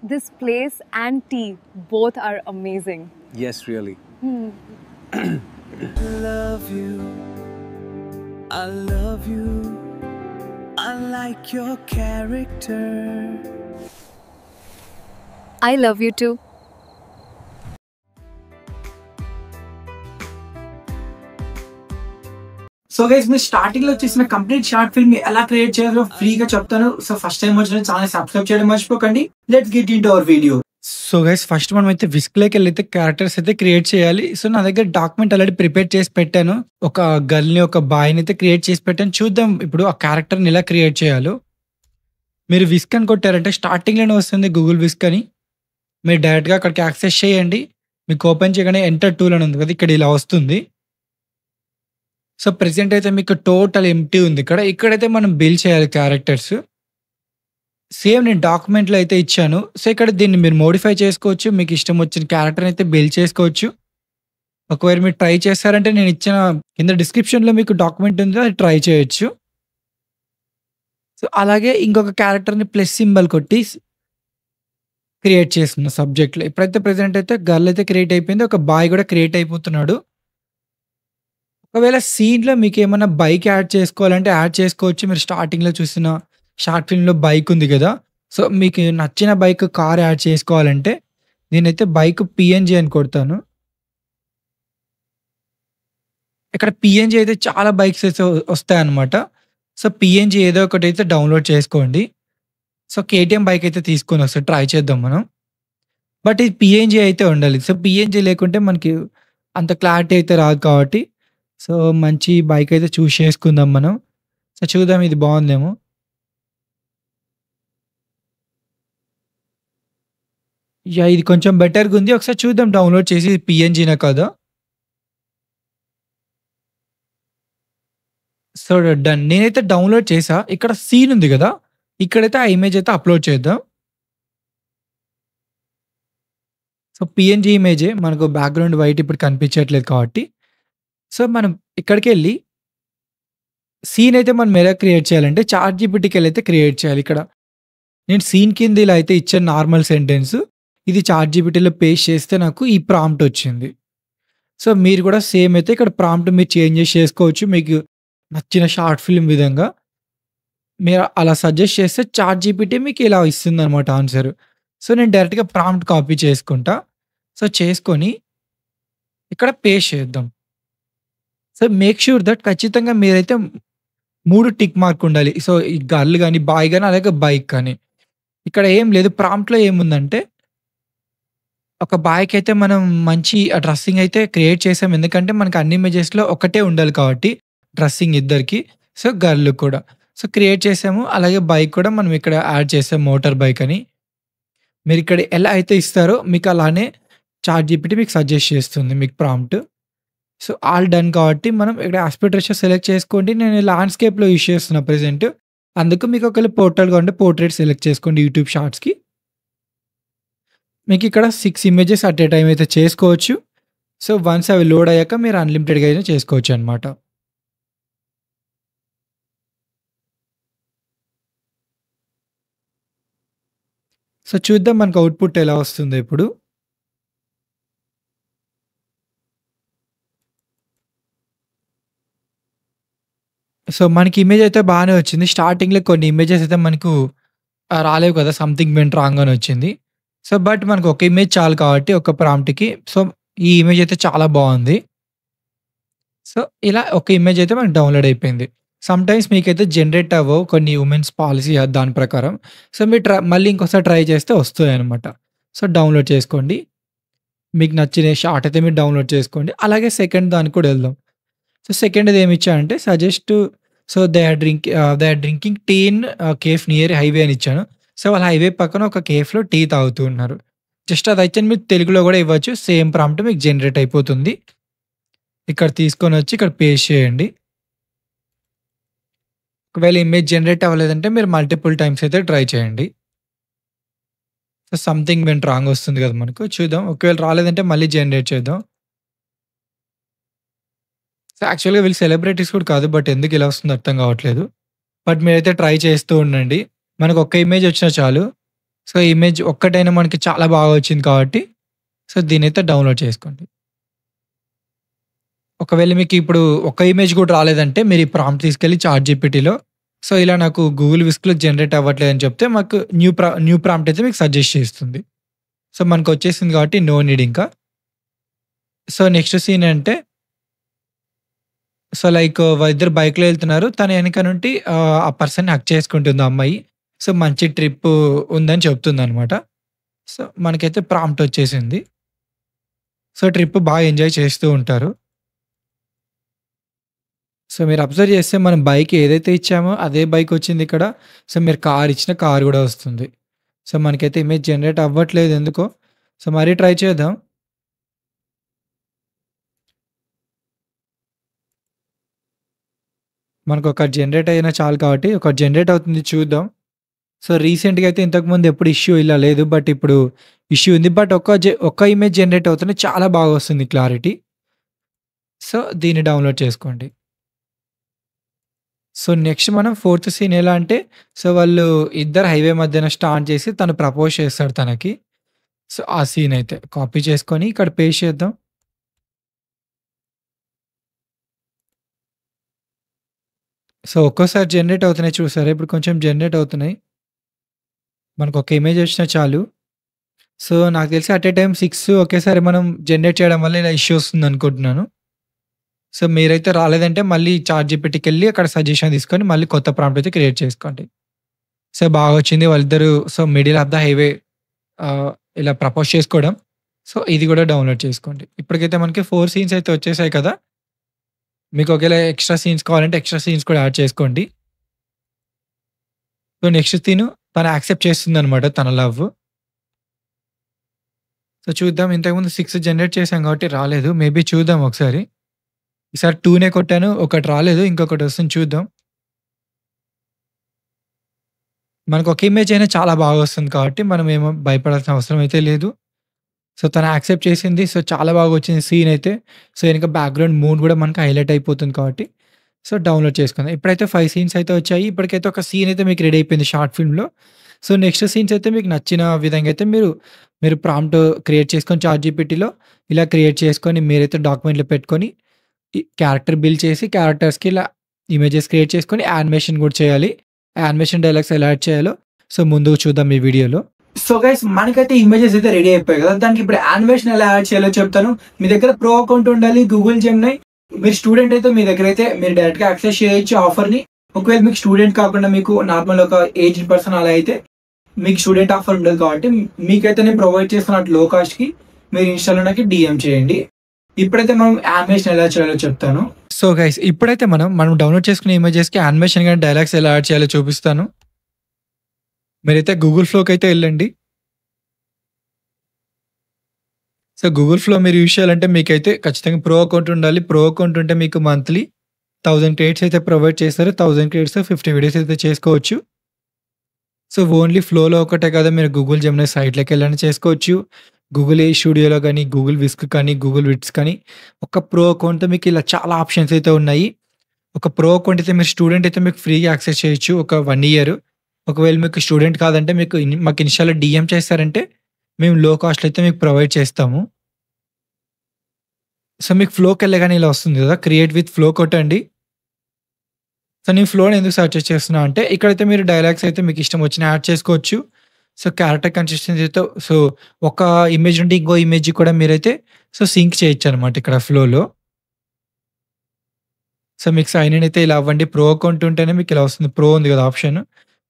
This place and tea, both are amazing. Yes, really. Love you, I love you, I like your character. I love you too. So guys మీరు starting లో చేసిన complete short film ఎలా create చేయాలో ఫ్రీగా చెప్తాను. So first time వచ్చిన channel subscribe చేయడం మర్చిపోకండి. Let's get into hour video. So guys first మనం అయితే విస్క్ లోకి వెళ్ళి క్యారెక్టర్స్ అయితే క్రియేట్ చేయాలి. సో నా దగ్గర డాక్యుమెంట్ ఆల్రెడీ ప్రిపేర్ చేసి పెట్టాను. ఒక గర్ల్ ని ఒక బాయ్ ని అయితే క్రియేట్ చేసి పెట్టాను. చూద్దాం ఇప్పుడు ఆ క్యారెక్టర్ ని ఎలా క్రియేట్ చేయాలో. మీరు విస్క్ అని కొట్టారంటే స్టార్టింగ్ లోనే వస్తుంది గూగుల్ విస్క్ అని. మీరు డైరెక్ట్ గా అక్కడికి యాక్సెస్ చేయండి. మీకు ఓపెన్ చేయగానే ఎంటర్ టూల్ అని ఉంది కదా, ఇక్కడ ఇలా వస్తుంది. సో ప్రెసెంట్ అయితే మీకు టోటల్ ఎంటీ ఉంది. ఇక్కడైతే మనం బిల్డ్ చేయాలి క్యారెక్టర్స్. సేమ్ నేను డాక్యుమెంట్లో అయితే ఇచ్చాను. సో ఇక్కడ దీన్ని మీరు మోడిఫై చేసుకోవచ్చు. మీకు ఇష్టం వచ్చిన క్యారెక్టర్ అయితే బిల్డ్ చేసుకోవచ్చు. ఒకవేళ మీరు ట్రై చేస్తారంటే నేను ఇచ్చిన కింద డిస్క్రిప్షన్లో మీకు డాక్యుమెంట్ ఉంది, అది ట్రై చేయొచ్చు. సో అలాగే ఇంకొక క్యారెక్టర్ని ప్లస్ సింబల్ కొట్టి క్రియేట్ చేస్తున్న సబ్జెక్ట్లో. ఇప్పుడైతే ప్రెసెంట్ అయితే గర్ల్ అయితే క్రియేట్ అయిపోయింది. ఒక బాయ్ కూడా క్రియేట్ అయిపోతున్నాడు. ఒకవేళ సీన్‌లో మీకేమన్నా బైక్ యాడ్ చేసుకోవాలంటే యాడ్ చేసుకోవచ్చు. మీరు స్టార్టింగ్‌లో చూసిన షార్ట్ ఫిల్మ్‌లో బైక్ ఉంది గదా! సో, మీకు నచ్చిన బైక్, కార్ యాడ్ చేసుకోవాలంటే నేనైతే బైక్ పీఎన్‌జీ అని కొడతాను. ఇక్కడ పీఎన్‌జీ అయితే చాలా బైక్స్ అయితే వస్తాయన్నమాట. సో, పీఎన్‌జీ ఏదో ఒకటైతే డౌన్‌లోడ్ చేసుకోండి. సో, కేటీఎం బైక్ అయితే తీసుకొనొస్తా. ట్రై చేద్దాం మనం. బట్ ఇది పీఎన్‌జీ అయితే ఉండాలి. సో, పీఎన్‌జీ లేకుంటే మనకి అంత క్లారిటీ అయితే రాదు కాబట్టి సో, మంచి బైక్ అయితే చూజ్ చేసుకుందాం మనం. సో, చూద్దాం ఇది బావుందేమో. యాహ్! ఇది కొంచెం బెటర్‌గుంది. ఒకసారి చూద్దాం డౌన్‌లోడ్ చేసి పీఎన్‌జీనా కాదా? So, done. నేనైతే డౌన్‌లోడ్ చేశా. ఇక్కడ సీన్ ఉంది గదా! ఇక్కడైతే ఆ ఇమేజ్ అయితే అప్‌లోడ్ చేద్దాం. సో, పీఎన్‌జీ ఇమేజే మనకు బ్యాక్‌గ్రౌండ్ వైట్ ఇప్పుడు కనిపించట్లేదు కాబట్టి. సో, మనం ఇక్కడికెళ్ళి సీన్ అయితే మనం ఎలా క్రియేట్ చేయాలంటే చాట్‌జీపీటీకెళ్ళైతే క్రియేట్ చేయాలి ఇక్కడ. నేను సీన్ కింద ఇలా అయితే ఇచ్చాను నార్మల్ సెంటెన్స్. ఇది చాట్‌జీపీటీలో పేస్ట్ చేస్తే నాకు ఈ ప్రాంప్ట్ వచ్చింది. సో, మీరు కూడా సేమ్ అయితే ఇక్కడ ప్రాంప్ట్ మీరు చేంజెస్ చేసుకోవచ్చు. మీకు నచ్చిన షార్ట్ ఫిల్మ్ విధంగా. మీరు అలా సజెస్ట్ చేస్తే చాట్‌జీపీటీ మీకు ఇలా ఇస్తుందనమాట ఆన్సర్. సో, నేను డైరెక్ట్‌గా ప్రాంప్ట్ కాపీ చేసుకుంటా. సో, చేసుకొని ఇక్కడ పేస్ట్ చేద్దాం. సో, మేక్ ష్యూర్ దట్ ఖచ్చితంగా మీరైతే 3 టిక్ మార్క్ ఉండాలి. సో, ఈ గర్ల్ గాని, బాయ్ గాని, అలాగే బైక్ కానీ. ఇక్కడ ఏం లేదు. ప్రాంప్ట్‌లో ఏముందంటే ఒక బాయ్‌కైతే మనం మంచి డ్రెస్సింగ్ అయితే క్రియేట్ చేసాం. ఎందుకంటే మనకు అన్ని ఇమేజెస్‌లో ఒకటే ఉండాలి కాబట్టి డ్రెస్సింగ్ ఇద్దరికీ. సో, గర్ల్ కూడా. సో, క్రియేట్ చేసాము. అలాగే బైక్ కూడా మనం ఇక్కడ యాడ్ చేసాం మోటార్ బైక్ అని. మీరు ఇక్కడ ఎలా అయితే ఇస్తారో మీకు అలానే చాట్‌జీపీటీ మీకు సజెస్ట్ చేస్తుంది మీకు ప్రాంప్ట్. సో, ఆల్ డన్ కాబట్టి మనం ఇక్కడ ఆస్పెక్ట్ రేషియో సెలెక్ట్ చేసుకోండి. నేను ల్యాండ్‌స్కేప్‌లో యూజ్ చేస్తున్నా ప్రెజెంట్. అందుకు మీకు ఒకవేళ పోర్ట్రైట్‌గా ఉంటే పోర్ట్రైట్ సెలెక్ట్ చేసుకోండి యూట్యూబ్ షార్ట్స్‌కి. మీకు ఇక్కడ 6 ఇమేజెస్ అట్ ఏ టైమ్ అయితే చేసుకోవచ్చు. సో, వన్స్ అవి లోడ్ అయ్యాక మీరు అన్‌లిమిటెడ్‌గా అయితే చేసుకోవచ్చనమాట. సో, చూద్దాం మనకు అవుట్‌పుట్ ఎలా వస్తుందో ఇప్పుడు. సో, మనకి ఇమేజ్ అయితే బానే వచ్చింది. స్టార్టింగ్‌లో కొన్ని ఇమేజెస్ అయితే మనకు రాలేవు కదా! సంథింగ్ వెంట్ రాంగ్ అని వచ్చింది. సో, బట్ మనకు ఒక ఇమేజ్ చాలు కాబట్టి ఒక ప్రాంప్ట్‌కి. సో, ఈ ఇమేజ్ అయితే చాలా బావుంది. సో, ఇలా ఒక ఇమేజ్ అయితే మనకు డౌన్‌లోడ్ అయిపోయింది. సమ్‌టైమ్స్ మీకైతే జనరేట్ అవ్వవు కొన్ని వుమెన్స్ పాలిసీ దాని ప్రకారం. సో, మీరు మళ్ళీ ఇంకోసారి ట్రై చేస్తే వస్తాయన్నమాట. సో, డౌన్‌లోడ్ చేసుకోండి. మీకు నచ్చిన షార్ట్ అయితే మీరు డౌన్‌లోడ్ చేసుకోండి. అలాగే సెకండ్ దానికి కూడా వెళ్దాం. సో, సెకండ్‌ది ఏమి ఇచ్చానంటే suggest they are drinking tea in cafe near highway అని ఇచ్చాను. సో, వాళ్ళ హైవే పక్కన ఒక కేఫ్‌లో టీ తాగుతూ ఉన్నారు. జస్ట్ అదైతే మీరు తెలుగులో కూడా ఇవ్వచ్చు. సేమ్ ప్రాంప్ట్ మీకు జనరేట్ అయిపోతుంది. ఇక్కడ తీసుకొనొచ్చి ఇక్కడ పేస్ట్ చేయండి. ఒకవేళ ఇమేజ్ జనరేట్ అవ్వలేదంటే మీరు మల్టిపుల్ టైమ్స్ అయితే ట్రై చేయండి. సో, సంథింగ్ వెంట్ రాంగ్ వస్తుంది కదా మనకు. చూద్దాం. ఒకవేళ రాలేదంటే మళ్ళీ జనరేట్ చేద్దాం. సో, యాక్చువల్‌గా వీళ్ళు సెలబ్రిటీస్ కూడా కాదు. బట్ ఎందుకు ఇలా వస్తుందో అర్థం కావట్లేదు. బట్ మీరైతే ట్రై చేస్తూ ఉండండి. మనకు ఒక్క ఇమేజ్ వచ్చినా చాలు. సో, ఇమేజ్ ఒక్కటైనా మనకి చాలా బాగా వచ్చింది కాబట్టి సో, దీన్నైతే డౌన్‌లోడ్ చేసుకోండి. ఒకవేళ మీకిప్పుడు ఒక ఇమేజ్ కూడా రాలేదంటే మీరు ఈ ప్రాంప్ట్ తీసుకెళ్ళి చాట్‌జీపీటీలో సో, ఇలా నాకు గూగుల్ విస్క్‌లో జనరేట్ అవ్వట్లేదని చెప్తే మాకు న్యూ ప్రాంప్ట్ అయితే మీకు సజెస్ట్ చేస్తుంది. సో, మనకొచ్చేసింది కాబట్టి నో నీడ్ ఇంకా. సో, నెక్స్ట్ సీన్ అంటే సో, లైక్ వాళ్ళిద్దరు బైక్‌లో ఎళ్తున్నారు. తన ఎనక నుండి ఆ పర్సన్‌ని హగ్ చేసుకుంటుంది ఆ అమ్మాయి. సో, మంచి ట్రిప్ ఉందని చెప్తుందనమాట. సో, మనకైతే ప్రాంప్ట్ వచ్చేసింది. సో, ట్రిప్ బాగా ఎంజాయ్ చేస్తూ ఉంటారు. సో, మీరు అబ్జర్వ్ చేస్తే మనం బైక్ ఏదైతే ఇచ్చామో అదే బైక్ వచ్చిందిక్కడ. సో, మీరు కార్ ఇచ్చిన కార్ గూడా వస్తుంది. సో, మనకైతే ఇమేజ్ జనరేట్ అవ్వట్లేదు ఎందుకో. సో, మరీ ట్రై చేద్దాం. మనకొకటి జనరేట్ అయినా చాలు కాబట్టి ఒకటి జనరేట్ అవుతుంది చూద్దాం. సో, రీసెంట్‌గా అయితే ఇంతకుముందు ఎప్పుడు ఇష్యూ ఇలా లేదు. బట్ ఇప్పుడు ఇష్యూ ఉంది. బట్ ఒక్క ఇమేజ్ జనరేట్ అవుతేనే చాలా బాగా వస్తుంది క్లారిటీ. సో, దీన్ని డౌన్‌లోడ్ చేసుకోండి. సో, నెక్స్ట్ మనం ఫోర్త్ సీన్ ఎలా అంటే సో, వాళ్ళు ఇద్దరు హైవే మధ్యన స్టార్ట్ చేసి తను ప్రపోజ్ చేస్తాడు తనకి. సో, ఆ సీన్ అయితే కాపీ చేసుకొని ఇక్కడ పేస్ట్ చేద్దాం. సో, ఒక్కోసారి జనరేట్ అవుతున్నాయి చూసారా? ఇప్పుడు కొంచెం జనరేట్ అవుతున్నాయి. మనకొక ఇమేజ్ వచ్చినా చాలు. సో, నాకు తెలిసి అట్ ఎ టైమ్ 6 ఒకేసారి మనం జనరేట్ చేయడం వల్ల ఇలా ఇష్యూ వస్తుందనుకుంటున్నాను. సో, మీరైతే రాలేదంటే మళ్ళీ చాట్‌జీపీటీకెళ్ళి అక్కడ సజెషన్ తీసుకొని మళ్ళీ కొత్త ప్రాంప్ట్ అయితే క్రియేట్ చేసుకోండి. సో, బాగా వచ్చింది. వాళ్ళిద్దరూ so, middle of the highway ఆహ్, ఇలా ప్రపోజ్ చేసుకోవడం. సో, ఇది కూడా డౌన్‌లోడ్ చేసుకోండి. ఇప్పటికైతే మనకి 4 సీన్స్ అయితే వచ్చేసాయి కదా! మీకు ఒకవేళ ఎక్స్‌ట్రా సీన్స్ కావాలంటే ఎక్స్‌ట్రా సీన్స్ కూడా యాడ్ చేసుకోండి. సో, నెక్స్ట్ సీను తను యాక్సెప్ట్ చేస్తుందనమాట తన లవ్. సో, చూద్దాం ఇంతకుముందు 6 జనరేట్ చేశాం కాబట్టి రాలేదు. మేబీ చూద్దాం ఒకసారి. ఈసారి 2నే కొట్టాను. ఒకటి రాలేదు. ఇంకొకటి వస్తుంది చూద్దాం. మనకు ఒక ఇమేజ్ అయినా చాలా బాగా వస్తుంది కాబట్టి మనం ఏమో భయపడాల్సిన అవసరం అయితే లేదు. సో, తను యాక్సెప్ట్ చేసింది. సో, చాలా బాగా వచ్చింది సీన్ అయితే. సో, ఎనక బ్యాక్‌గ్రౌండ్ మూన్ కూడా మనకు హైలైట్ అయిపోతుంది కాబట్టి సో, డౌన్‌లోడ్ చేసుకుందాం. ఇప్పుడైతే 5 సీన్స్ అయితే వచ్చాయి. ఇప్పటికైతే ఒక సీన్ అయితే మీకు రెడీ అయిపోయింది షార్ట్ ఫిల్మ్‌లో. సో, నెక్స్ట్ సీన్స్ అయితే మీకు నచ్చిన విధంగా అయితే మీరు ప్రాంప్ట్ క్రియేట్ చేసుకొని చాట్‌జీపీటీలో ఇలా క్రియేట్ చేసుకొని మీరైతే డాక్యుమెంట్‌లో పెట్టుకొని ఈ క్యారెక్టర్ బిల్డ్ చేసి క్యారెక్టర్స్‌కి ఇలా ఇమేజెస్ క్రియేట్ చేసుకొని యానిమేషన్ కూడా చేయాలి. యానిమేషన్ డైలాగ్స్ ఎలా యాడ్ చేయాలో సో, ముందుగా చూద్దాం ఈ వీడియోలో. సో గైస్ మనకైతే ఇమేజెస్ అయితే రెడీ అయిపోయాయి కదా! దానికి ఇప్పుడు యానిమేషన్ ఎలా యాడ్ చేయాలో చెప్తాను. మీ దగ్గర ప్రో అకౌంట్ ఉండాలి. గూగుల్ జెమినీ మీరు స్టూడెంట్ అయితే మీ దగ్గర అయితే మీరు డైరెక్ట్‌గా యాక్సెస్ చేయొచ్చు ఆఫర్‌ని. ఒకవేళ మీకు స్టూడెంట్ కాకుండా మీకు నార్మల్ ఒక ఏజ్డ్ పర్సన్ అలా అయితే మీకు స్టూడెంట్ ఆఫర్ ఉండదు కాబట్టి మీకైతే నేను ప్రొవైడ్ చేస్తున్నట్టు లో కాస్ట్‌కి మీరు ఇన్‌స్టాలో నాకు డీఎం చేయండి. ఇప్పుడైతే మనం యానిమేషన్ ఎలా చేయాలో చెప్తాను. సో గైస్ ఇప్పుడైతే మనం డౌన్‌లోడ్ చేసుకునే ఇమేజెస్‌కి యానిమేషన్ గాని డైలాగ్స్ ఎలా యాడ్ చేయాలో చూపిస్తాను. మీరైతే గూగుల్ ఫ్లోకి అయితే ఎళ్ళండి. సో, గూగుల్ ఫ్లో మీరు యూజ్ చేయాలంటే మీకైతే ఖచ్చితంగా ప్రో అకౌంట్ ఉండాలి. ప్రో అకౌంట్ ఉంటే మీకు మంత్లీ 1000 క్రెడిట్స్ అయితే ప్రొవైడ్ చేస్తారు. 1000 క్రెడిట్స్‌తో 50 వీడియోస్ అయితే చేసుకోవచ్చు. సో, ఓన్లీ ఫ్లోలో ఒకటే కాదు మీరు గూగుల్ జెమినీ సైట్‌లోకి వెళ్ళని చేసుకోవచ్చు. గూగుల్ ఏ స్టూడియోలో గానీ, గూగుల్ విస్క్ కానీ, గూగుల్ విట్స్ కానీ ఒక ప్రో అకౌంట్‌తో మీకు ఇలా చాలా ఆప్షన్స్ అయితే ఉన్నాయి. ఒక ప్రో అకౌంట్ అయితే మీరు స్టూడెంట్ అయితే మీకు ఫ్రీగా యాక్సెస్ చేయొచ్చు ఒక 1 ఇయర్. ఒకవేళ మీకు స్టూడెంట్ కాదంటే మాకు ఇన్‌స్టాలో డీఎం చేశారంటే మేము లో కాస్ట్‌లో అయితే మీకు ప్రొవైడ్ చేస్తాము. సో, మీకు ఫ్లోకెళ్ళగానే ఇలా వస్తుంది కదా! క్రియేట్ విత్ ఫ్లో కొట్టండి. సో, నేను ఫ్లోని ఎందుకు సెర్చ్ చేస్తున్నా అంటే ఇక్కడైతే మీరు డైలాగ్స్ అయితే మీకు ఇష్టం వచ్చినయి యాడ్ చేసుకోవచ్చు. సో, క్యారెక్టర్ కన్సిస్టెన్సీతో సో, ఒక ఇమేజ్ నుండి ఇంకో ఇమేజ్‌కి కూడా మీరైతే సో, సింక్ చేయొచ్చనమాట ఇక్కడ ఫ్లోలో. సో, మీకు సైన్ ఇన్ అయితే ఇలా అవ్వండి. ప్రో అకౌంట్ ఉంటేనే మీకు ఇలా వస్తుంది. ప్రో ఉంది కదా ఆప్షన్.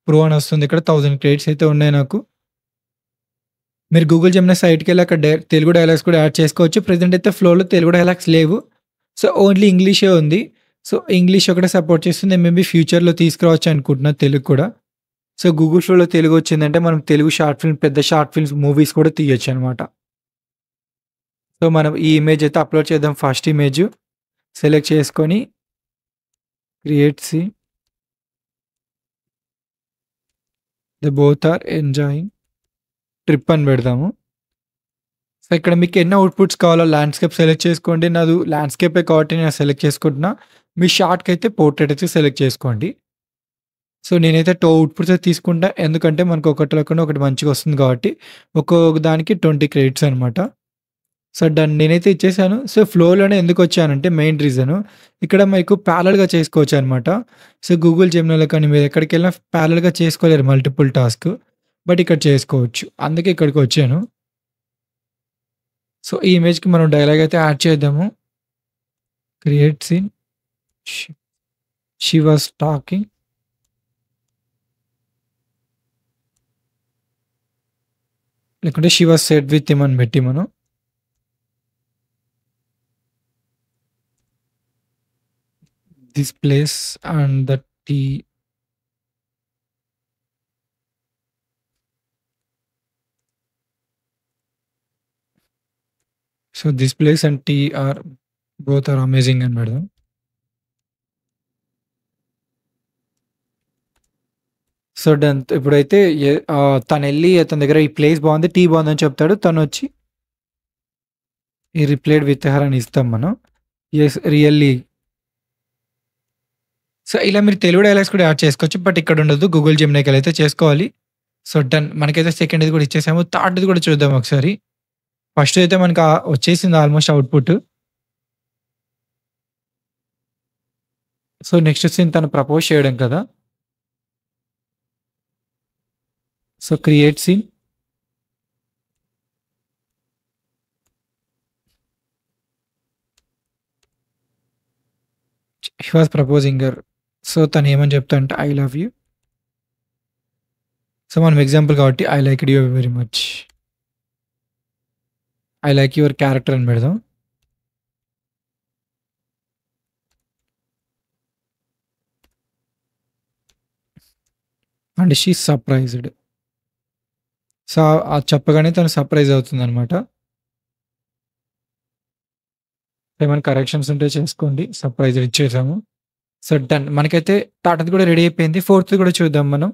ప్రో అని వస్తుంది ఇక్కడ 1000 క్రెడిట్స్ అయితే ఉన్నాయి నాకు. మీరు గూగుల్ జెమినీ సైట్‌కెళ్ళి అక్కడ తెలుగు డైలాగ్స్ కూడా యాడ్ చేసుకోవచ్చు. ప్రెజెంట్ అయితే ఫ్లోలో తెలుగు డైలాగ్స్ లేవు. సో, ఓన్లీ ఇంగ్లీషే ఉంది. సో, ఇంగ్లీష్ ఒకటే సపోర్ట్ చేస్తుంది. మేబీ ఫ్యూచర్‌లో తీసుకురావచ్చు అనుకుంటున్నా తెలుగు కూడా. సో, గూగుల్ ఫ్లోలో తెలుగు వచ్చిందంటే మనం తెలుగు షార్ట్ ఫిల్మ్ పెద్ద షార్ట్ ఫిల్మ్స్ మూవీస్ కూడా తీయొచ్చనమాట. సో, మనం ఈ ఇమేజ్ అయితే అప్‌లోడ్ చేద్దాం. ఫస్ట్ ఇమేజ్ సెలెక్ట్ చేసుకొని create scene. They both are enjoying trip అని పెడదాము. సో, ఇక్కడ మీకు ఎన్ని అవుట్‌పుట్స్ కావాలో ల్యాండ్‌స్కేప్ సెలెక్ట్ చేసుకోండి. నాది ల్యాండ్‌స్కేపే కాబట్టి నేను సెలెక్ట్ చేసుకుంటున్నా. మీ షార్ట్‌కైతే పోర్ట్రేట్ అయితే సెలెక్ట్ చేసుకోండి. సో, నేనైతే 2 అవుట్‌పుట్సే తీసుకుంటా. ఎందుకంటే మనకు ఒకటి లేకుండా ఒకటి మంచిగా వస్తుంది కాబట్టి, ఒక్కొక్క దానికి 20 క్రెడిట్స్ అనమాట. సో, డన్ నేనైతే ఇచ్చేసాను. సో, ఫ్లోలోనే ఎందుకొచ్చానంటే మెయిన్ రీజను ఇక్కడ మీకు ప్యారలెల్‌గా చేసుకోవచ్చనమాట. సో, గూగుల్ జెమినీలో కానీ మీరు ఎక్కడికెళ్ళినా ప్యారలెల్‌గా చేసుకోలేరు మల్టిపుల్ టాస్క్. బట్ ఇక్కడ చేసుకోవచ్చు. అందుకే ఇక్కడికొచ్చాను. సో, ఈ ఇమేజ్‌కి మనం డైలాగ్ అయితే యాడ్ చేద్దాము. Create scene. She she was talking. లేకుంటే she was said with him అని పెట్టి మనం. This place and the tea. So, this place and tea are both are amazing అని పెడదాం. సో, డన్ ఇప్పుడైతే తనెళ్ళి అతని దగ్గర ఈ ప్లేస్ బాగుంది, టీ బాగుందని చెప్తాడు. తనొచ్చి ఈ రిప్లైడ్ విత్ హర్ అని ఇస్తాం మనం. Yes really. సో, ఇలా మీరు తెలుగు డైలాగ్స్ కూడా యాడ్ చేసుకోవచ్చు. బట్ ఇక్కడ ఉండదు. గూగుల్ జెమినీకెళ్ళైతే చేసుకోవాలి. సో, డన్ మనకైతే సెకండ్‌ది కూడా ఇచ్చేసాము. థర్డ్‌ది కూడా చూద్దాం ఒకసారి. ఫస్ట్ అయితే మనకు వచ్చేసింది almost output. So, next scene తను ప్రపోజ్ చేయడం కదా! So, create scene. He was proposing her. So, తను ఏమని చెప్తాడంటే ఐ లవ్ యూ. సో, మనం ఎగ్జాంపుల్ కాబట్టి I liked you very much. I like your character అని పెడదాం. And she surprised. సో, అది చెప్పగానే తను సర్ప్రైజ్ అవుతుందనమాట. ఏమైనా కరెక్షన్స్ ఉంటే చేసుకోండి. సర్ప్రైజ్డ్ ఇచ్చేసాము. సో, డన్ మనకైతే థర్డ్‌ది కూడా రెడీ అయిపోయింది. ఫోర్త్‌ది కూడా చూద్దాం మనం.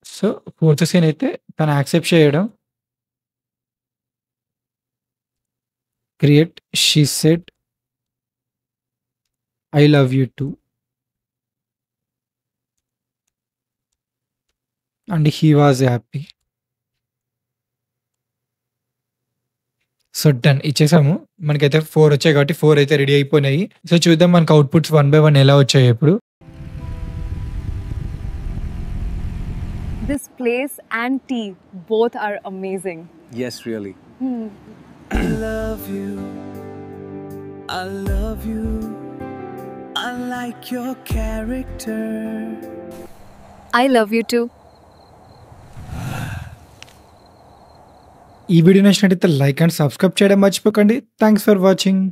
సో, ఫోర్త్ సీన్ అయితే తను యాక్సెప్ట్ చేయడం. Create she said I love you too. And he was happy. So, done ఇచ్చేసాము. మనకైతే 4 వచ్చాయి కాబట్టి 4 అయితే రెడీ అయిపోయినాయి. సో, చూద్దాం మనకు అవుట్‌పుట్స్ వన్ బై వన్ ఎలా వచ్చాయో ఇప్పుడు. This place and tea both are amazing. Yes, really. Hmm. I love you. I love you. I like your character. I love you too. ఈ వీడియో నచ్చినట్లయితే like and subscribe చేయడం మర్చిపోకండి. Thanks for watching.